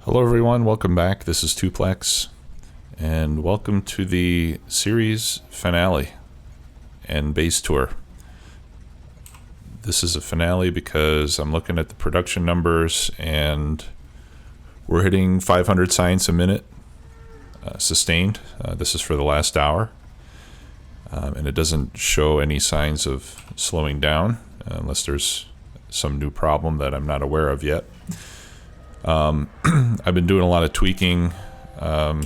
Hello everyone, welcome back. This is Tuplex, and welcome to the series finale and base tour. This is a finale because I'm looking at the production numbers and we're hitting 500 science a minute sustained. This is for the last hour, and it doesn't show any signs of slowing down unless there's some new problem that I'm not aware of yet. I've been doing a lot of tweaking over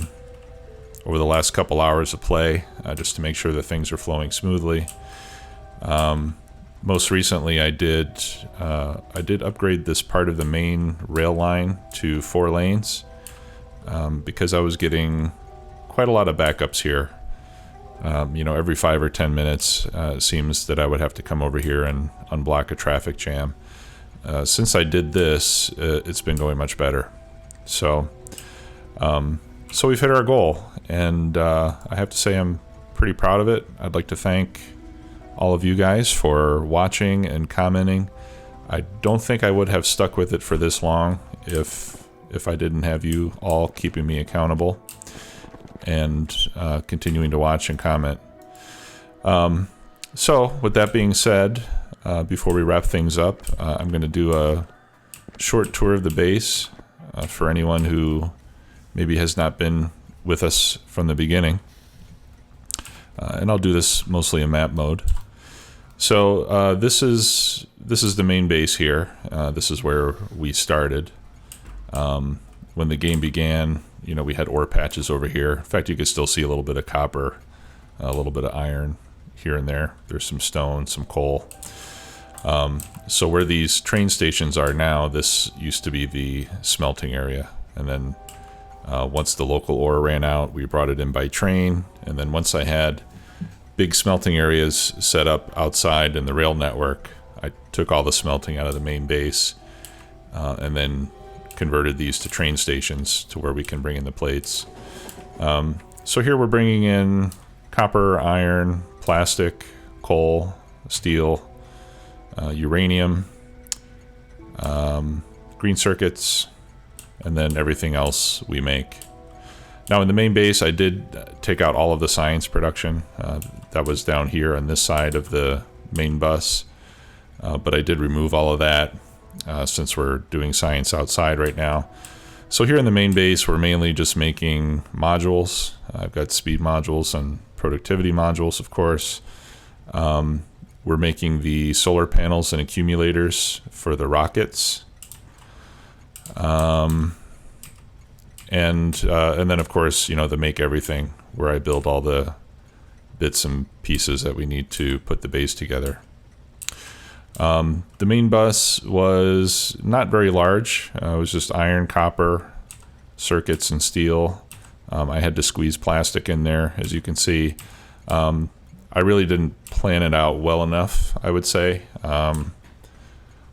the last couple hours of play just to make sure that things are flowing smoothly. Most recently, I did upgrade this part of the main rail line to 4 lanes because I was getting quite a lot of backups here. Every 5 or 10 minutes, it seems that I would have to come over here and unblock a traffic jam. Since I did this, it's been going much better. So we've hit our goal, and I have to say I'm pretty proud of it. I'd like to thank all of you guys for watching and commenting. I don't think I would have stuck with it for this long if I didn't have you all keeping me accountable and continuing to watch and comment. So with that being said, before we wrap things up, I'm going to do a short tour of the base for anyone who maybe has not been with us from the beginning. And I'll do this mostly in map mode. So this is the main base here. This is where we started. When the game began, we had ore patches over here. In fact, you could still see a little bit of copper, a little bit of iron here and there. There's some stone, some coal. So where these train stations are now, this used to be the smelting area. And then once the local ore ran out, we brought it in by train. And then once I had big smelting areas set up outside in the rail network, I took all the smelting out of the main base and then converted these to train stations to where we can bring in the plates. So here we're bringing in copper, iron, plastic, coal, steel, uranium, green circuits, and then everything else we make. Now in the main base, I did take out all of the science production. That was down here on this side of the main bus, but I did remove all of that since we're doing science outside right now. So here in the main base, we're mainly just making modules. I've got speed modules and productivity modules, of course. We're making the solar panels and accumulators for the rockets. And then, of course, the make everything, where I build all the bits and pieces that we need to put the base together. The main bus was not very large. It was just iron, copper, circuits, and steel. I had to squeeze plastic in there, as you can see. I really didn't plan it out well enough, I would say. On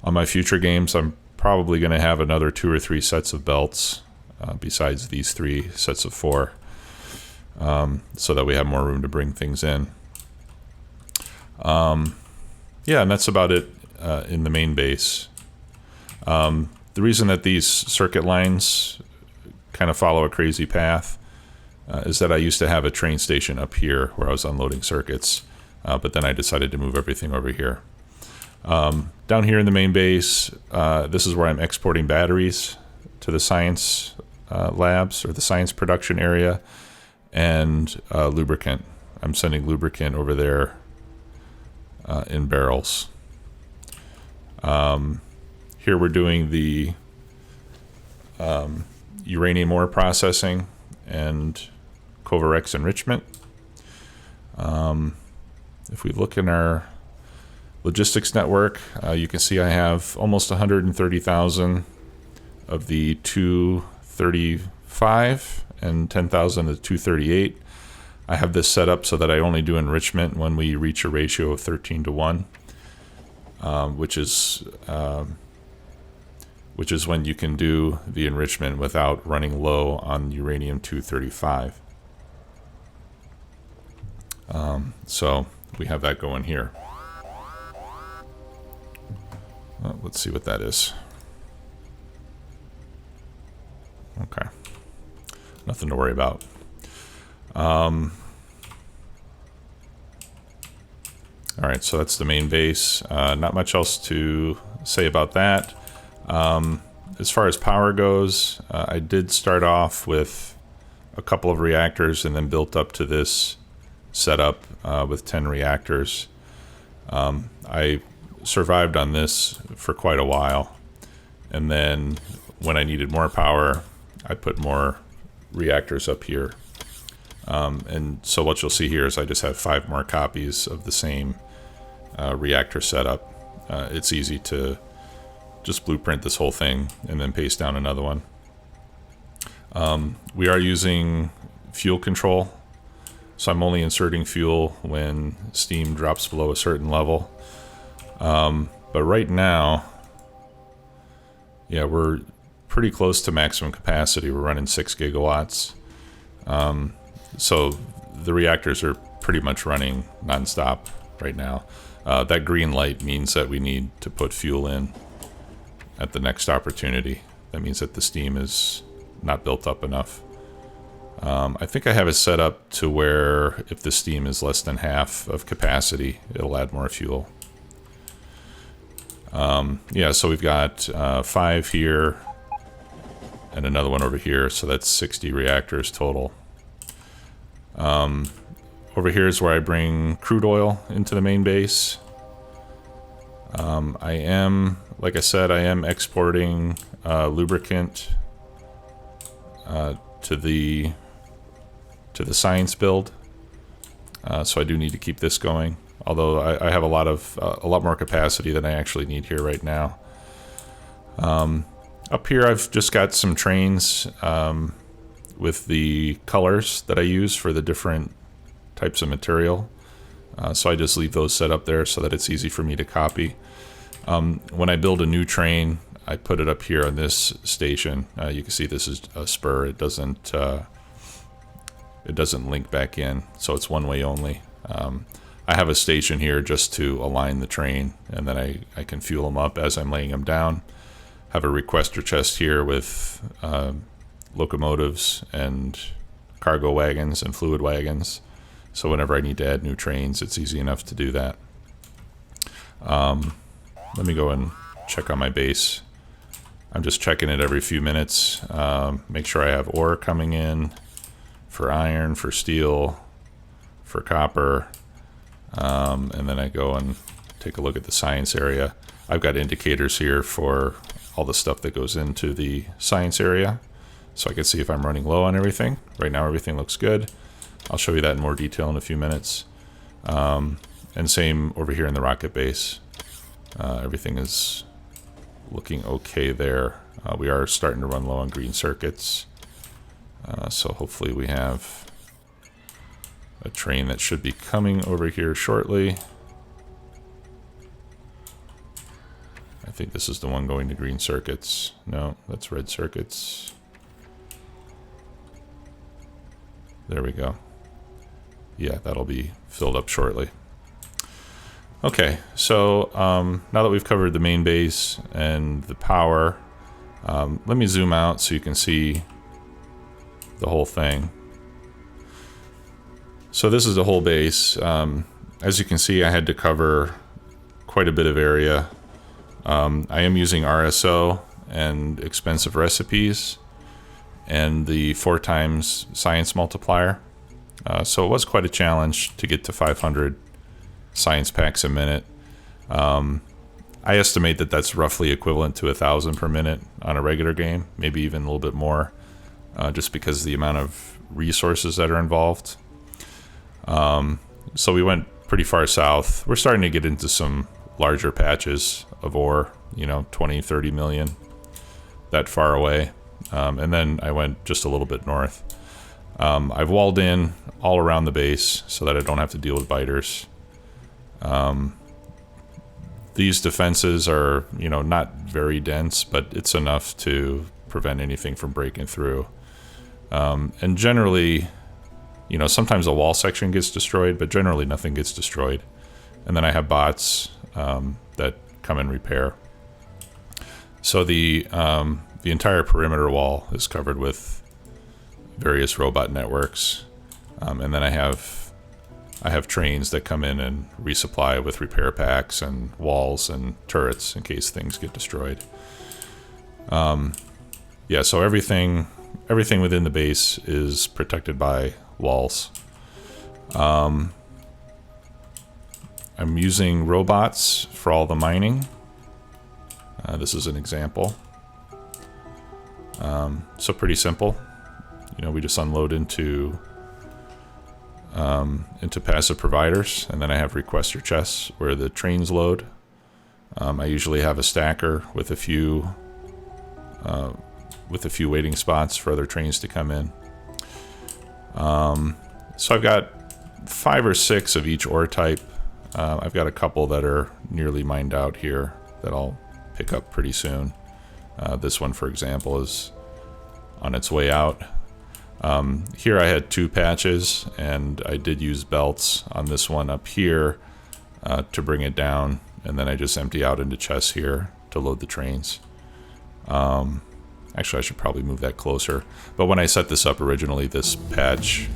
my future games, I'm probably going to have another 2 or 3 sets of belts besides these 3 sets of 4, so that we have more room to bring things in. Yeah, and that's about it in the main base. The reason that these circuit lines kind of follow a crazy path is that I used to have a train station up here where I was unloading circuits, but then I decided to move everything over here. Down here in the main base, this is where I'm exporting batteries to the science labs, or the science production area, and lubricant. I'm sending lubricant over there in barrels. Here we're doing the uranium ore processing and Covarex enrichment. If we look in our logistics network, you can see I have almost 130,000 of the 235 and 10,000 of the 238. I have this set up so that I only do enrichment when we reach a ratio of 13:1, which is when you can do the enrichment without running low on uranium 235. So we have that going here. Let's see what that is. Okay. Nothing to worry about. All right, so that's the main base. Not much else to say about that. As far as power goes, I did start off with a couple of reactors and then built up to this setup with 10 reactors. I survived on this for quite a while. And then when I needed more power, I put more reactors up here. And so what you'll see here is I just have 5 more copies of the same reactor setup. It's easy to just blueprint this whole thing and then paste down another one. We are using fuel control, so I'm only inserting fuel when steam drops below a certain level. But right now, yeah, we're pretty close to maximum capacity. We're running 6 gigawatts. So the reactors are pretty much running nonstop right now. That green light means that we need to put fuel in at the next opportunity. That means that the steam is not built up enough. I think I have it set up to where if the steam is less than half of capacity, it'll add more fuel. Yeah, so we've got 5 here and another one over here, so that's 60 reactors total. Over here is where I bring crude oil into the main base. I am, like I said, I am exporting lubricant to the science build, so I do need to keep this going. Although I have a lot more capacity than I actually need here right now. Up here, I've just got some trains with the colors that I use for the different types of material. So I just leave those set up there so that it's easy for me to copy. When I build a new train, I put it up here on this station. You can see this is a spur. It doesn't link back in, so it's one way only. I have a station here just to align the train, and then I can fuel them up as I'm laying them down. Have a requester chest here with locomotives and cargo wagons and fluid wagons. So whenever I need to add new trains, it's easy enough to do that. Let me go and check on my base. I'm just checking it every few minutes. Make sure I have ore coming in for iron, for steel, for copper. And then I go and take a look at the science area. I've got indicators here for all the stuff that goes into the science area, so I can see if I'm running low on everything. Right now everything looks good. I'll show you that in more detail in a few minutes. And same over here in the rocket base. Everything is looking okay there. We are starting to run low on green circuits. So hopefully we have a train that should be coming over here shortly. I think this is the one going to green circuits. No, that's red circuits. There we go. Yeah, that'll be filled up shortly. Okay, so now that we've covered the main base and the power, let me zoom out so you can see the whole thing. So this is the whole base. As you can see, I had to cover quite a bit of area. I am using RSO and expensive recipes and the 4x science multiplier. So it was quite a challenge to get to 500 science packs a minute. I estimate that that's roughly equivalent to 1,000 per minute on a regular game, maybe even a little bit more, just because of the amount of resources that are involved. So we went pretty far south. We're starting to get into some larger patches of ore, 20, 30 million, that far away. And then I went just a little bit north. I've walled in all around the base so that I don't have to deal with biters. These defenses are, not very dense, but it's enough to prevent anything from breaking through. And generally, sometimes a wall section gets destroyed, but generally nothing gets destroyed. And then I have bots that come and repair. So the The entire perimeter wall is covered with various robot networks, and then I have trains that come in and resupply with repair packs and walls and turrets in case things get destroyed. Yeah, so everything within the base is protected by walls. I'm using robots for all the mining. This is an example. So pretty simple. You know, we just unload into passive providers, and then I have requester chests where the trains load. I usually have a stacker with a few waiting spots for other trains to come in. So I've got 5 or 6 of each ore type. I've got a couple that are nearly mined out here that I'll pick up pretty soon. This one, for example, is on its way out. Here I had 2 patches, and I did use belts on this one up here to bring it down, and then I just empty out into chests here to load the trains. Actually, I should probably move that closer. But when I set this up originally, this patch...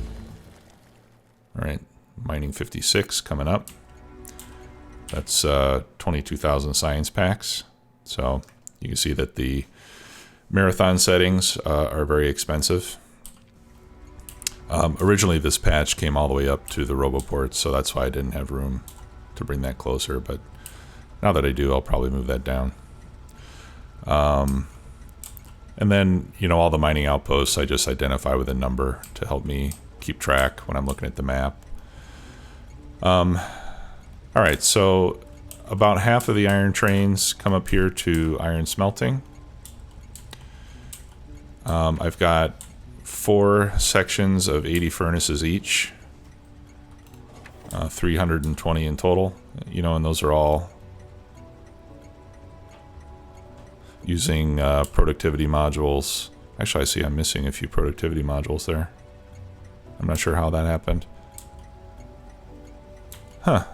Alright, mining 56 coming up. That's 22,000 science packs. So you can see that the marathon settings are very expensive. Originally this patch came all the way up to the roboports, so that's why I didn't have room to bring that closer, but now that I do, I'll probably move that down. And then, you know, all the mining outposts I just identify with a number to help me keep track when I'm looking at the map. Alright, so about half of the iron trains come up here to iron smelting. I've got 4 sections of 80 furnaces each, 320 in total, you know, and those are all using productivity modules. Actually, I see I'm missing a few productivity modules there. I'm not sure how that happened. Huh.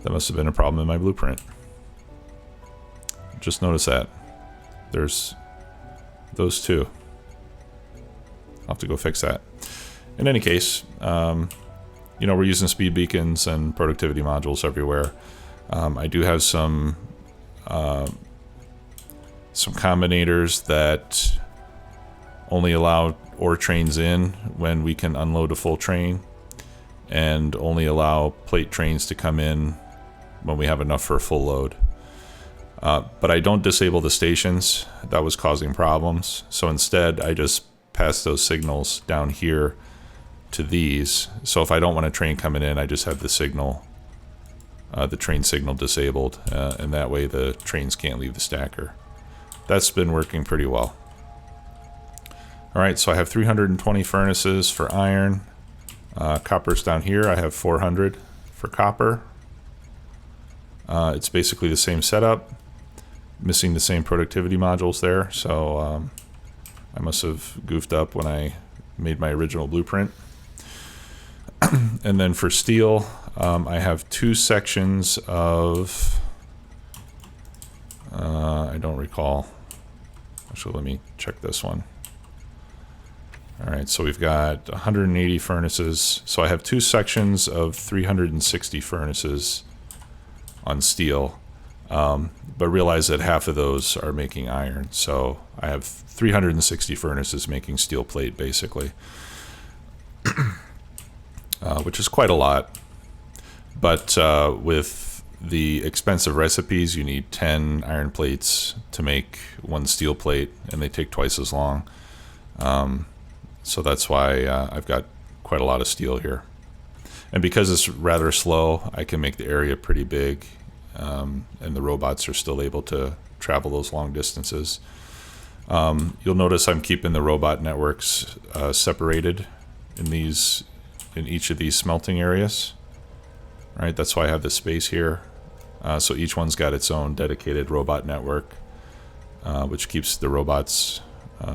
That must have been a problem in my blueprint. Just notice that. There's those 2. I'll have to go fix that. In any case, you know, we're using speed beacons and productivity modules everywhere. I do have some combinators that only allow ore trains in when we can unload a full train, and only allow plate trains to come in when we have enough for a full load. But I don't disable the stations. That was causing problems. So instead, I just pass those signals down here to these. So if I don't want a train coming in, I just have the signal, the train signal disabled, and that way the trains can't leave the stacker. That's been working pretty well. Alright, so I have 320 furnaces for iron. Copper's down here. I have 400 for copper. It's basically the same setup. Missing the same productivity modules there, so I must have goofed up when I made my original blueprint. And then for steel, I have 2 sections of... I don't recall. Actually, let me check this one. Alright, so we've got 180 furnaces. So I have 2 sections of 360 furnaces on steel. But realize that half of those are making iron. So I have 360 furnaces making steel plate, basically. Which is quite a lot. But with the expensive recipes, you need 10 iron plates to make 1 steel plate, and they take twice as long. So that's why I've got quite a lot of steel here. And because it's rather slow, I can make the area pretty big, and the robots are still able to travel those long distances. You'll notice I'm keeping the robot networks separated in each of these smelting areas. Right, that's why I have this space here. So each one's got its own dedicated robot network, which keeps the robots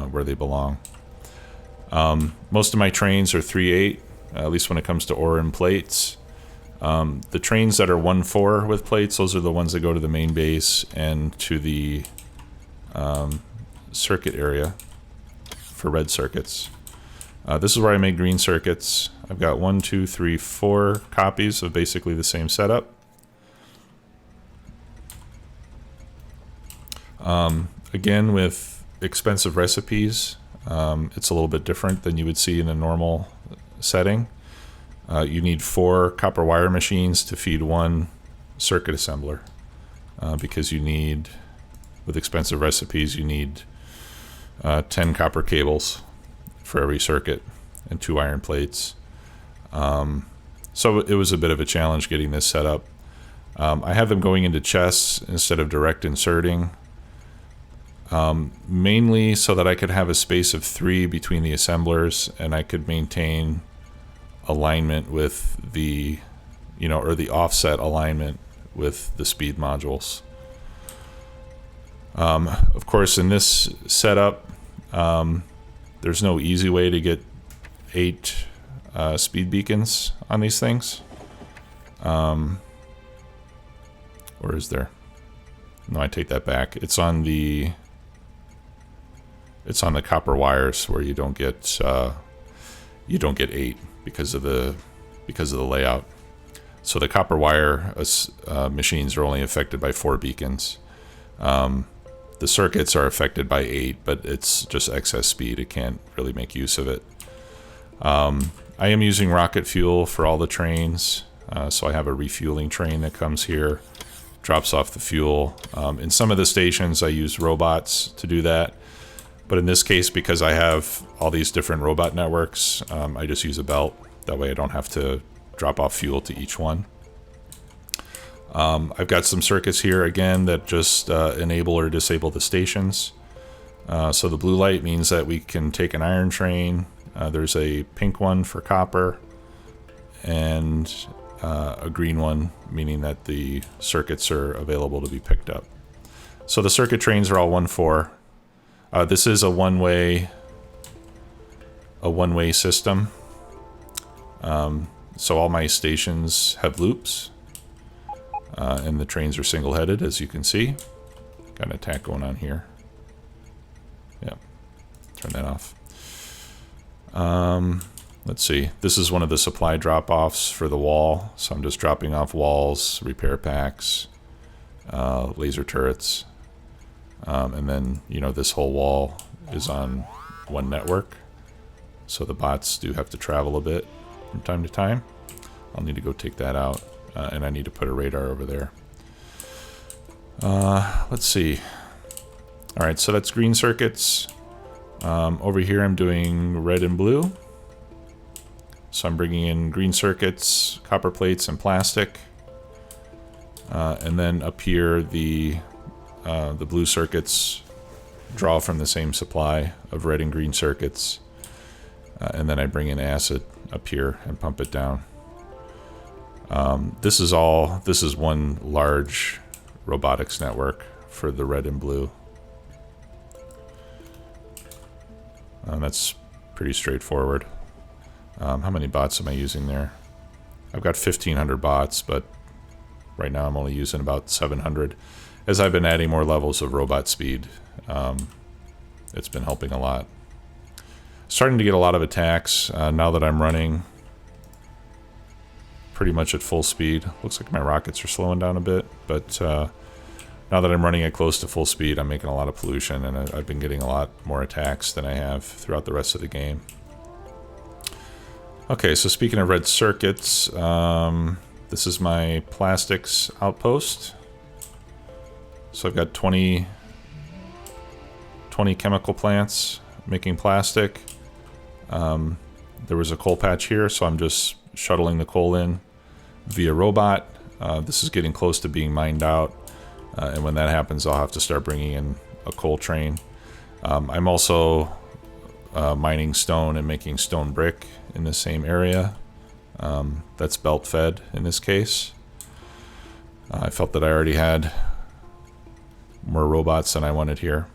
where they belong. Most of my trains are 3/8, at least when it comes to ore and plates. The trains that are 1/4 with plates, those are the ones that go to the main base and to the circuit area for red circuits. This is where I make green circuits. I've got 1, 2, 3, 4 copies of basically the same setup. Again, with expensive recipes, it's a little bit different than you would see in a normal setting. You need 4 copper wire machines to feed 1 circuit assembler, because you need, with expensive recipes, you need 10 copper cables for every circuit and 2 iron plates. So it was a bit of a challenge getting this set up. I have them going into chests instead of direct inserting, mainly so that I could have a space of 3 between the assemblers, and I could maintain alignment with the, or the offset alignment with the speed modules. Of course, in this setup, there's no easy way to get 8 speed beacons on these things. Or is there? No, I take that back. It's on the copper wires where you don't get 8 because of the layout. So the copper wire machines are only affected by 4 beacons. The circuits are affected by 8, but it's just excess speed. It can't really make use of it. I am using rocket fuel for all the trains. So I have a refueling train that comes here, drops off the fuel. In some of the stations, I use robots to do that. But in this case, because I have all these different robot networks, I just use a belt. That way I don't have to drop off fuel to each one. I've got some circuits here, again, that just enable or disable the stations. So the blue light means that we can take an iron train. There's a pink one for copper, and a green one, meaning that the circuits are available to be picked up. So the circuit trains are all 1-4. This is a one-way system. So all my stations have loops, and the trains are single-headed, as you can see. Got an attack going on here. Yeah, turn that off. Let's see. This is one of the supply drop-offs for the wall. So I'm just dropping off walls, repair packs, laser turrets. And then, this whole wall is on one network. So the bots do have to travel a bit from time to time. I'll need to go take that out. And I need to put a radar over there. Let's see. All right, so that's green circuits. Over here I'm doing red and blue. So I'm bringing in green circuits, copper plates, and plastic. And then up here the blue circuits draw from the same supply of red and green circuits. And then I bring in acid up here and pump it down. This is one large robotics network for the red and blue. That's pretty straightforward. How many bots am I using there? I've got 1,500 bots, but right now I'm only using about 700. As I've been adding more levels of robot speed, it's been helping a lot. Starting to get a lot of attacks now that I'm running pretty much at full speed. Looks like my rockets are slowing down a bit, but now that I'm running at close to full speed, I'm making a lot of pollution, and I've been getting a lot more attacks than I have throughout the rest of the game. Okay, so speaking of red circuits, this is my plastics outpost. So I've got 20 chemical plants making plastic. There was a coal patch here, so I'm just shuttling the coal in via robot. This is getting close to being mined out, and when that happens, I'll have to start bringing in a coal train. I'm also mining stone and making stone brick in the same area. That's belt fed in this case. I felt that I already had more robots than I wanted here.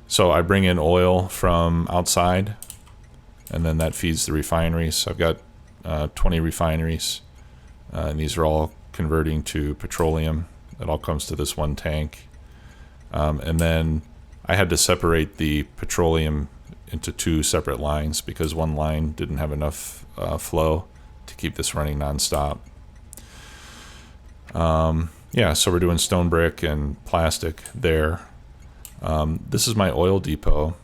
So I bring in oil from outside, and then that feeds the refineries. So I've got 20 refineries, and these are all converting to petroleum. It all comes to this one tank. And then I had to separate the petroleum into 2 separate lines because one line didn't have enough flow to keep this running nonstop. Yeah, so we're doing stone brick and plastic there. This is my oil depot.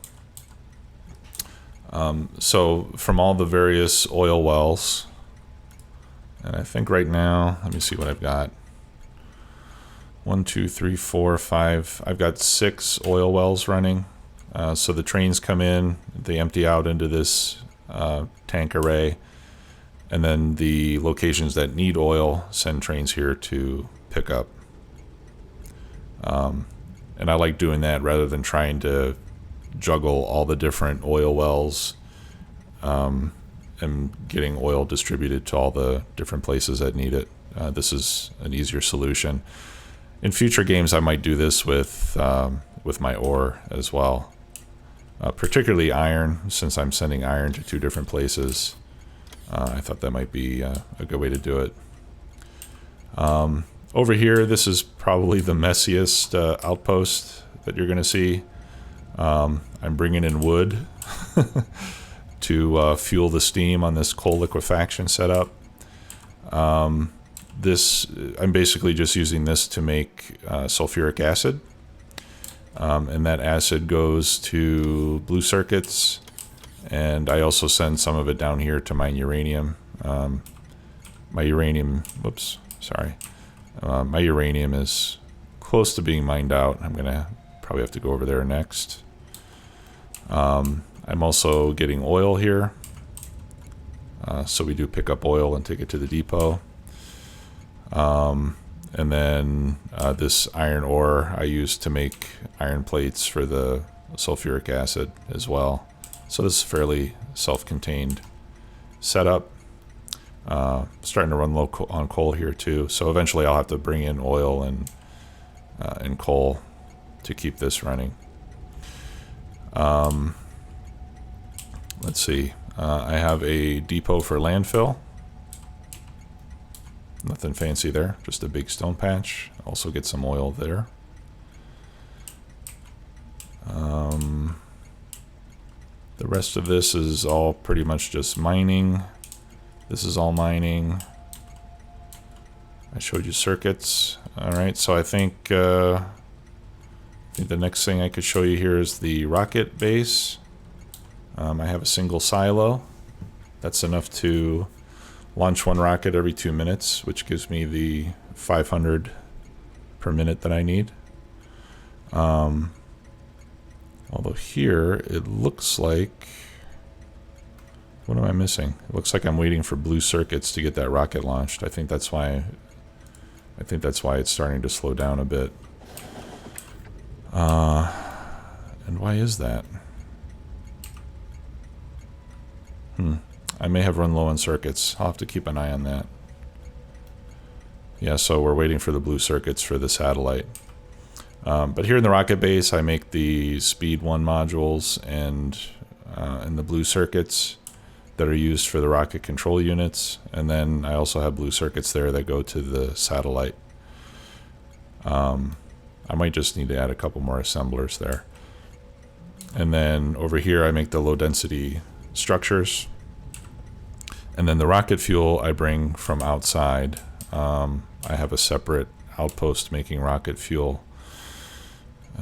So from all the various oil wells, and I think right now, let me see what I've got. 1, 2, 3, 4, 5. I've got 6 oil wells running. So the trains come in, they empty out into this tank array, and then the locations that need oil send trains here to pick up. And I like doing that rather than trying to juggle all the different oil wells and getting oil distributed to all the different places that need it. This is an easier solution. In future games, I might do this with my ore as well. Particularly iron, since I'm sending iron to 2 different places. I thought that might be a good way to do it. Over here, this is probably the messiest outpost that you're going to see. I'm bringing in wood to fuel the steam on this coal liquefaction setup. I'm basically just using this to make sulfuric acid. And that acid goes to blue circuits, and I also send some of it down here to mine uranium. My uranium is close to being mined out. I'm gonna probably have to go over there next. I'm also getting oil here, so we do pick up oil and take it to the depot. And then this iron ore I use to make iron plates for the sulfuric acid as well. So this is fairly self-contained setup. Starting to run low on coal here too. So eventually I'll have to bring in oil and coal to keep this running. Let's see. I have a depot for landfill. Nothing fancy there, just a big stone patch. Also get some oil there. The rest of this is all pretty much just mining. This is all mining. I showed you circuits. Alright, so I think the next thing I could show you here is the rocket base. I have a single silo. That's enough to launch 1 rocket every 2 minutes, which gives me the 500 per minute that I need. Although here, it looks like... What am I missing? It looks like I'm waiting for blue circuits to get that rocket launched. I think that's why it's starting to slow down a bit. And why is that? I may have run low on circuits. I'll have to keep an eye on that. Yeah, so we're waiting for the blue circuits for the satellite. But here in the rocket base, I make the speed 1 modules and the blue circuits that are used for the rocket control units. And then I also have blue circuits there that go to the satellite. I might just need to add a couple more assemblers there. And then over here, I make the low density structures. And then the rocket fuel I bring from outside. I have a separate outpost making rocket fuel.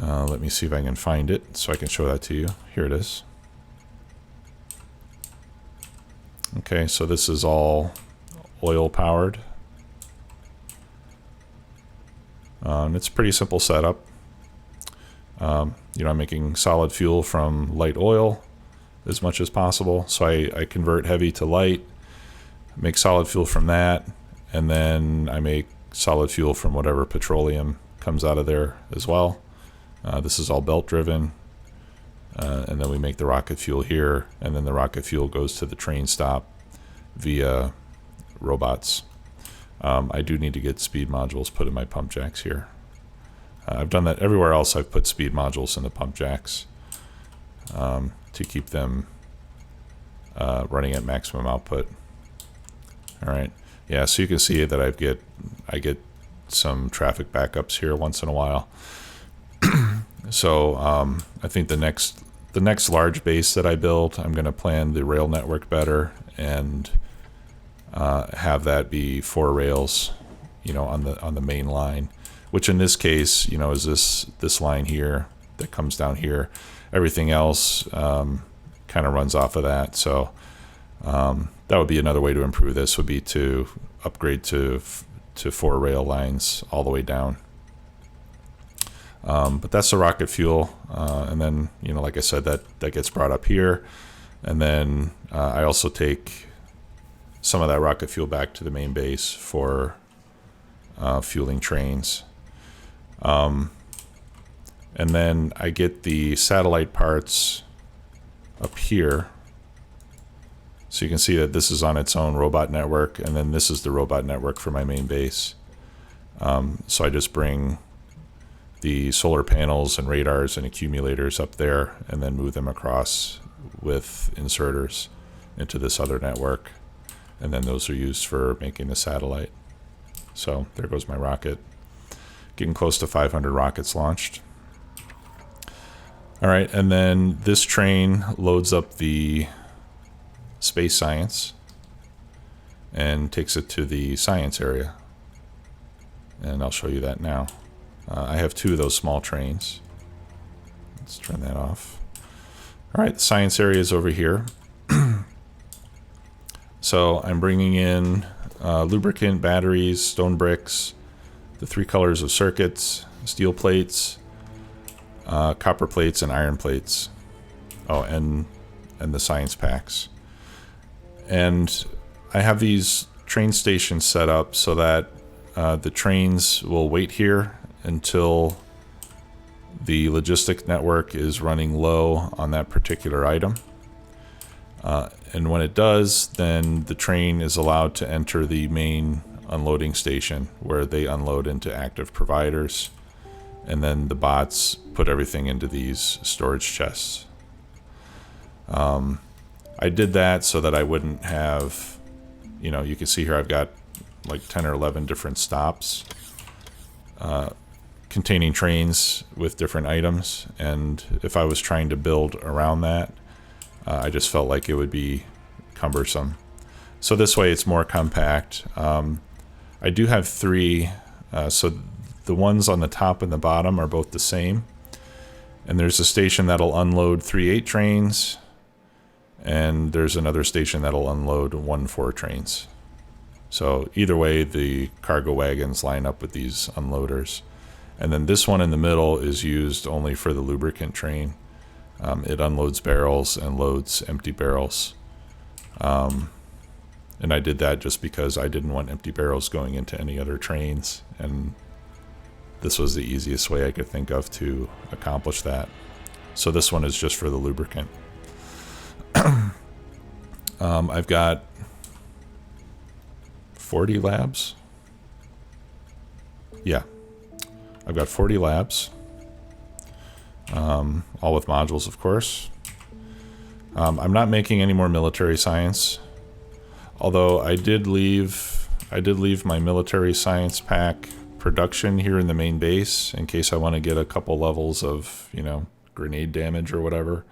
Let me see if I can find it so I can show that to you. Here it is. Okay, so this is all oil powered. And it's a pretty simple setup. I'm making solid fuel from light oil as much as possible. So I convert heavy to light, make solid fuel from that, and then I make solid fuel from whatever petroleum comes out of there as well. This is all belt driven. And then we make the rocket fuel here, and then the rocket fuel goes to the train stop via robots. I do need to get speed modules put in my pump jacks here. I've done that everywhere else. I've put speed modules in the pump jacks to keep them running at maximum output. All right, yeah. So you can see that I get some traffic backups here once in a while. So I think the next large base that I build, I'm going to plan the rail network better and have that be 4 rails, on the main line, which in this case, is this line here that comes down here. Everything else kind of runs off of that. So that would be another way to improve this, would be to upgrade to 4 rail lines all the way down. But that's the rocket fuel, and then like I said, that gets brought up here, and then I also take some of that rocket fuel back to the main base for fueling trains. And then I get the satellite parts up here. So you can see that this is on its own robot network, and then this is the robot network for my main base. So I just bring the solar panels and radars and accumulators up there and then move them across with inserters into this other network. And then those are used for making the satellite. So there goes my rocket. Getting close to 500 rockets launched. All right, and then this train loads up the space science and takes it to the science area. And I'll show you that now. I have 2 of those small trains. Let's turn that off. All right, the science area is over here. So I'm bringing in lubricant, batteries, stone bricks, the 3 colors of circuits, steel plates, copper plates, and iron plates. Oh, and the science packs. And I have these train stations set up so that the trains will wait here until the logistic network is running low on that particular item. And when it does, then the train is allowed to enter the main unloading station where they unload into active providers. And then the bots put everything into these storage chests. I did that so that I wouldn't have, you can see here I've got like 10 or 11 different stops containing trains with different items. And if I was trying to build around that, I just felt like it would be cumbersome. So this way it's more compact. I do have 3, so the ones on the top and the bottom are both the same. And there's a station that'll unload 3 8 trains, and there's another station that'll unload 1 4 trains. So either way, the cargo wagons line up with these unloaders. And then this one in the middle is used only for the lubricant train. It unloads barrels and loads empty barrels. And I did that just because I didn't want empty barrels going into any other trains. And this was the easiest way I could think of to accomplish that. So this one is just for the lubricant. I've got 40 labs. Yeah, I've got 40 labs. All with modules, of course. I'm not making any more military science, although I did leave my military science pack production here in the main base in case I want to get a couple levels of, grenade damage or whatever.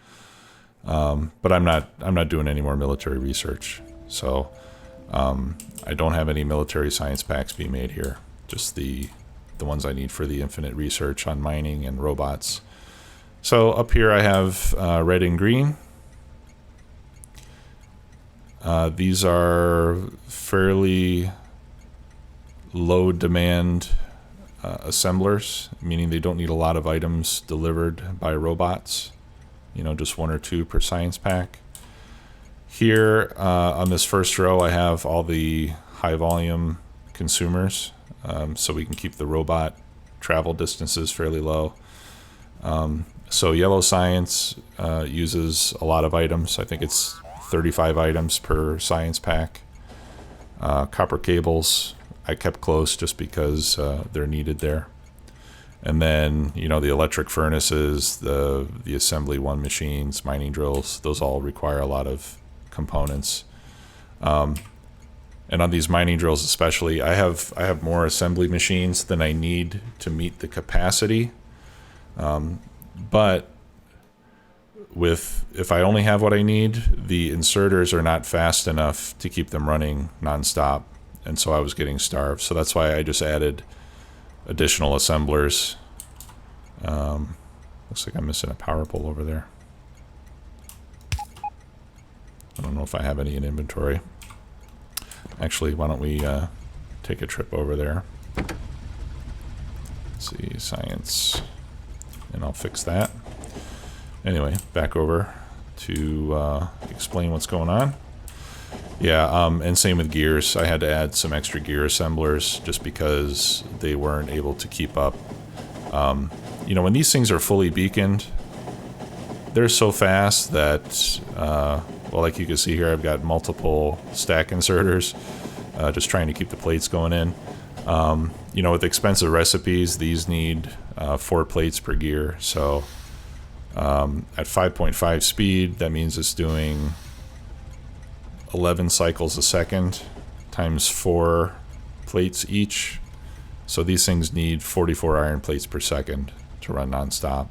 But I'm not doing any more military research, so I don't have any military science packs being made here. Just the ones I need for the infinite research on mining and robots. So up here I have red and green. These are fairly low demand assemblers, meaning they don't need a lot of items delivered by robots. Just 1 or 2 per science pack. Here on this first row I have all the high volume consumers, so we can keep the robot travel distances fairly low. So yellow science uses a lot of items. I think it's 35 items per science pack. Copper cables I kept close just because they're needed there. And then, the electric furnaces, the assembly 1 machines, mining drills, those all require a lot of components. And on these mining drills especially, I have more assembly machines than I need to meet the capacity. But if I only have what I need, the inserters are not fast enough to keep them running nonstop, and so I was getting starved. So that's why I just added additional assemblers. Looks like I'm missing a power pole over there. I don't know if I have any in inventory. Actually, why don't we take a trip over there. Let's see, science, and I'll fix that. Anyway, back over to explain what's going on. Yeah, and same with gears. I had to add some extra gear assemblers just because they weren't able to keep up. You know, when these things are fully beaconed, they're so fast that, well, like you can see here, I've got multiple stack inserters, just trying to keep the plates going in. You know, with expensive recipes, these need 4 plates per gear. So at 5.5 speed, that means it's doing 11 cycles a second times 4 plates each. So these things need 44 iron plates per second to run nonstop.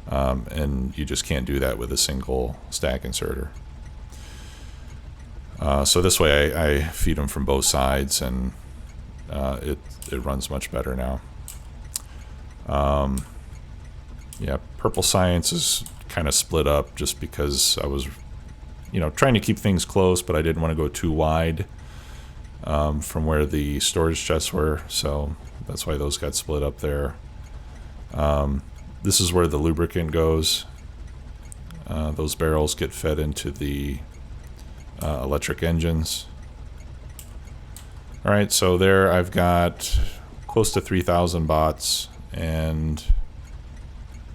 And you just can't do that with a single stack inserter. So this way I feed them from both sides, and it runs much better now. Yeah, Purple Science is kind of split up just because I was, you know, trying to keep things close, but I didn't want to go too wide from where the storage chests were, so that's why those got split up there. This is where the lubricant goes. Those barrels get fed into the electric engines. Alright, so there I've got close to 3,000 bots, and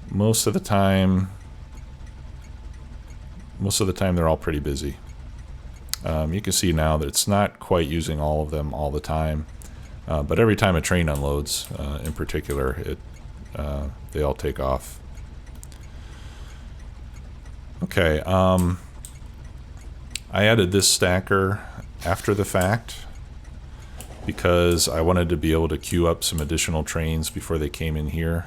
most of the time they're all pretty busy. You can see now that it's not quite using all of them all the time, but every time a train unloads, in particular, they all take off. Okay, I added this stacker after the fact because I wanted to be able to queue up some additional trains before they came in here.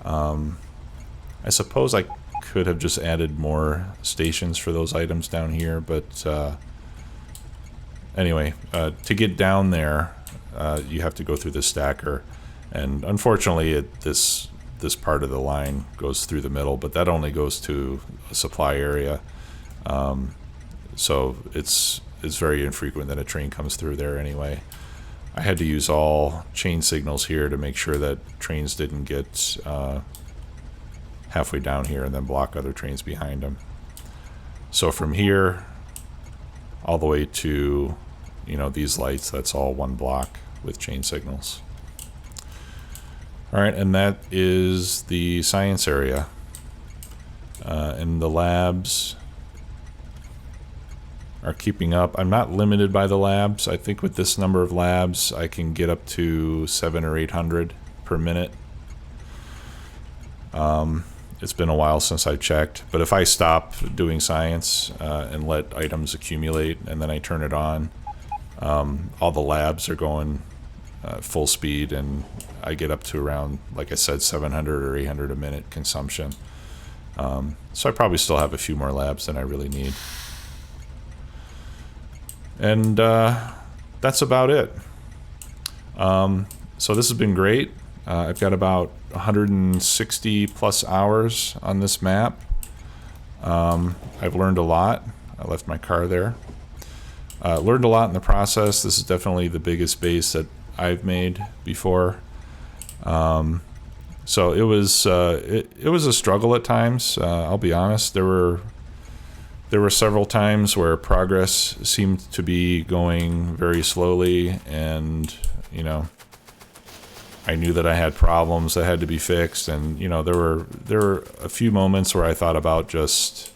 I suppose I could have just added more stations for those items down here, but anyway, to get down there, you have to go through the stacker, and unfortunately this part of the line goes through the middle, but that only goes to a supply area, so it's very infrequent that a train comes through there anyway. I had to use all chain signals here to make sure that trains didn't get halfway down here and then block other trains behind them. So from here all the way to, you know, these lights, that's all one block with chain signals. Alright, and that is the science area. And the labs are keeping up. I'm not limited by the labs. I think with this number of labs I can get up to 700 or 800 per minute. It's been a while since I checked, but if I stop doing science and let items accumulate and then I turn it on, all the labs are going full speed, and I get up to around, like I said, 700 or 800 a minute consumption. So I probably still have a few more labs than I really need. And that's about it. So this has been great. I've got about 160 plus hours on this map. I've learned a lot. I left my car there. Learned a lot in the process. This is definitely the biggest base that I've made before. So it was a struggle at times. I'll be honest. There were several times where progress seemed to be going very slowly, and you know, I knew that I had problems that had to be fixed, and you know, there were a few moments where I thought about just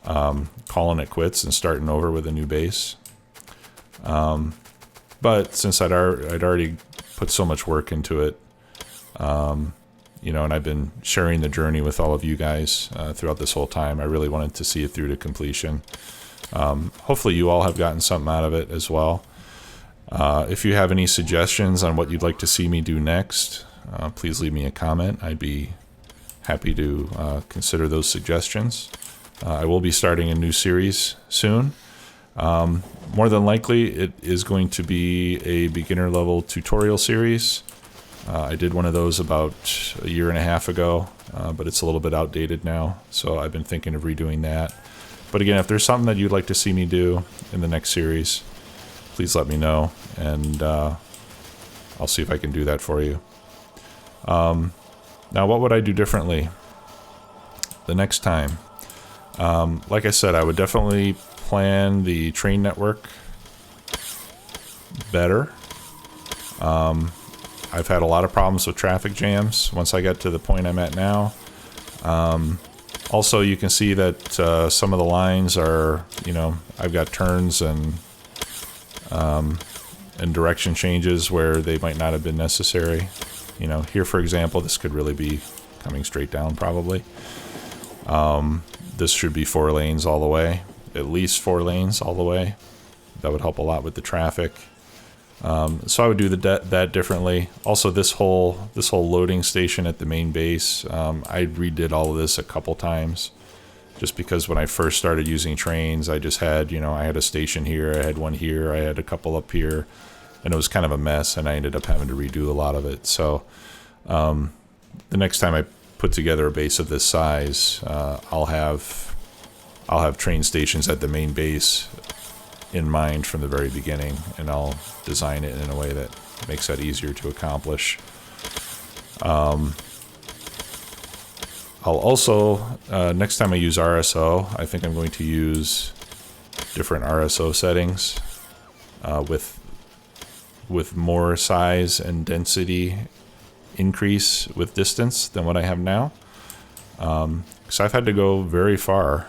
calling it quits and starting over with a new base. But since I'd already put so much work into it, you know, and I've been sharing the journey with all of you guys throughout this whole time, I really wanted to see it through to completion. Hopefully you all have gotten something out of it as well. If you have any suggestions on what you'd like to see me do next, please leave me a comment. I'd be happy to consider those suggestions. I will be starting a new series soon. More than likely, it is going to be a beginner level tutorial series. I did one of those about a year and a half ago, but it's a little bit outdated now, so I've been thinking of redoing that. But again, if there's something that you'd like to see me do in the next series, please let me know, and I'll see if I can do that for you. Now, what would I do differently the next time? Like I said, I would definitely plan the train network better. I've had a lot of problems with traffic jams once I got to the point I'm at now. Also, you can see that some of the lines are, I've got turns and direction changes where they might not have been necessary. Here, for example, this could really be coming straight down probably. This should be 4 lanes all the way, at least 4 lanes all the way. That would help a lot with the traffic. So I would do that differently. Also, this whole loading station at the main base, I redid all of this a couple times, just because when I first started using trains, I just had, I had a station here, I had one here, I had a couple up here, and it was kind of a mess, and I ended up having to redo a lot of it. So the next time I put together a base of this size, I'll have train stations at the main base in mind from the very beginning, and I'll design it in a way that makes that easier to accomplish. I'll also, next time I use RSO, I think I'm going to use different RSO settings with more size and density increase with distance than what I have now. Because I've had to go very far,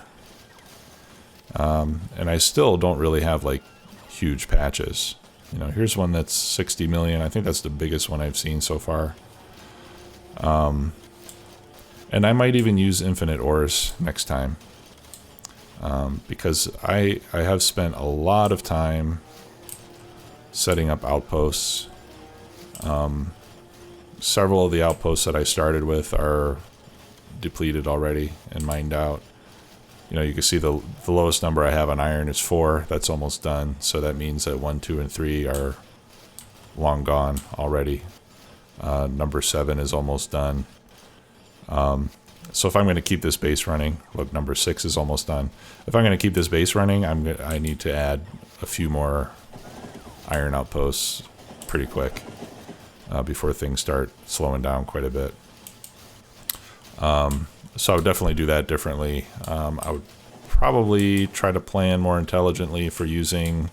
and I still don't really have like huge patches. Here's one that's 60 million. I think that's the biggest one I've seen so far. And I might even use infinite ores next time, because I have spent a lot of time setting up outposts. Several of the outposts that I started with are depleted already and mined out. You can see the lowest number I have on iron is 4. That's almost done. So that means that 1, 2, and 3 are long gone already. Number 7 is almost done. So if I'm going to keep this base running, look, number 6 is almost done. If I'm going to keep this base running, I need to add a few more iron outposts pretty quick before things start slowing down quite a bit. So I would definitely do that differently. I would probably try to plan more intelligently for using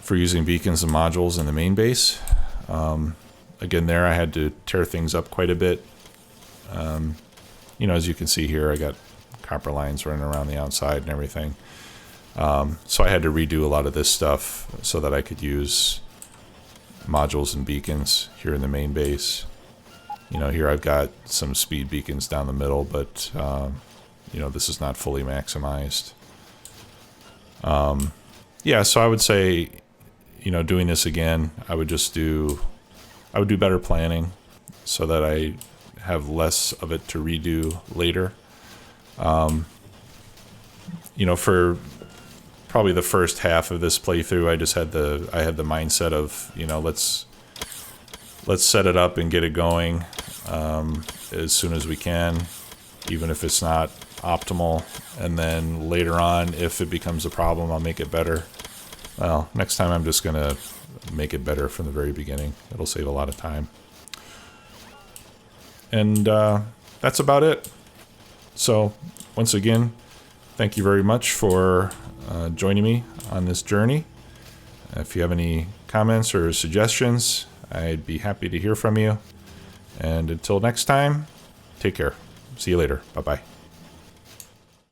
beacons and modules in the main base. Again, there I had to tear things up quite a bit. As you can see here, I got copper lines running around the outside and everything. So I had to redo a lot of this stuff so that I could use modules and beacons here in the main base. Here I've got some speed beacons down the middle, but this is not fully maximized. Yeah, so I would say, doing this again, I would do better planning so that I have less of it to redo later. For probably the first half of this playthrough, I had the mindset of, let's set it up and get it going as soon as we can, even if it's not optimal. And then later on, if it becomes a problem, I'll make it better. Well, next time I'm just going to make it better from the very beginning. It'll save a lot of time. And that's about it. So once again, thank you very much for joining me on this journey. If you have any comments or suggestions, I'd be happy to hear from you. And until next time, take care. See you later. Bye-bye.